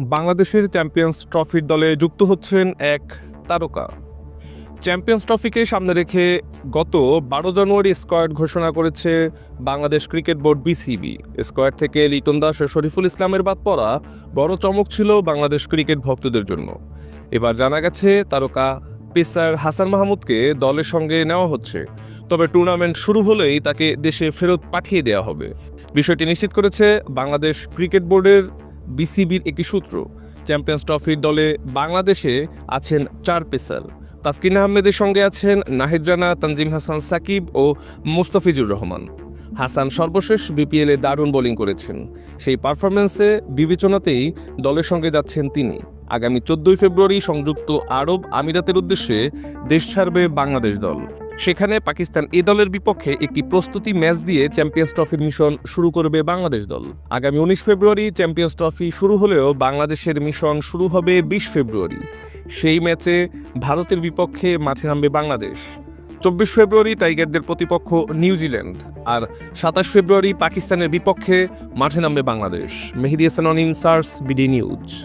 বাংলাদেশের চ্যাম্পিয়ন্স ট্রফির দলে যুক্ত হচ্ছেন এক তারকা। চ্যাম্পিয়ন্স ট্রফিকে সামনে রেখে গত 12 জানুয়ারি স্কোয়াড ঘোষণা করেছে Bangladesh cricket board BCB. Squad থেকে লিটন দাস ও শরীফুল ইসলামের বাদ পড়া বড় চমক ছিল বাংলাদেশ ক্রিকেট ভক্তদের জন্য। এবার জানা গেছে তারকা পেসার হাসান মাহমুদকে দলের সঙ্গে নেওয়া হচ্ছে, তবে টুর্নামেন্ট শুরু হলেই তাকে দেশে ফেরত পাঠিয়ে দেওয়া হবে। বিষয়টি নিশ্চিত করেছে বাংলাদেশ ক্রিকেট বোর্ডের বিসিবির একটি সূত্র। চ্যাম্পিয়ন্স ট্রফির দলে বাংলাদেশে আছেন 4 পেসার। তাসকিন আহমেদের সঙ্গে আছেন নাহিদ রানা, তানজিম হাসান সাকিব ও মুস্তাফিজুর রহমান। হাসান সর্বশেষ বিপিএলে দারুণ বোলিং করেছেন। সেই পারফরম্যান্সে বিবেচনাতেই দলের সঙ্গে যাচ্ছেন তিনি। আগামী 14 ফেব্রুয়ারি সংযুক্ত আরব আমিরাতের উদ্দেশ্যে দেশ ছাড়বে বাংলাদেশ দল। সেখানে পাকিস্তান এ দলের বিপক্ষে একটি প্রস্তুতি ম্যাচ দিয়ে চ্যাম্পিয়ন্স ট্রফির মিশন শুরু করবে বাংলাদেশ দল। আগামী 19 ফেব্রুয়ারি চ্যাম্পিয়ন্স ট্রফি শুরু হলেও বাংলাদেশের মিশন শুরু হবে 20 ফেব্রুয়ারি। সেই ম্যাচে ভারতের বিপক্ষে মাঠে নামবে বাংলাদেশ। 24 ফেব্রুয়ারি টাইগারদের প্রতিপক্ষ নিউজিল্যান্ড, আর 27 ফেব্রুয়ারি পাকিস্তানের বিপক্ষে মাঠে নামবে বাংলাদেশ। মেহেদী হাসান অনিম, সার্স, বিডি নিউজ।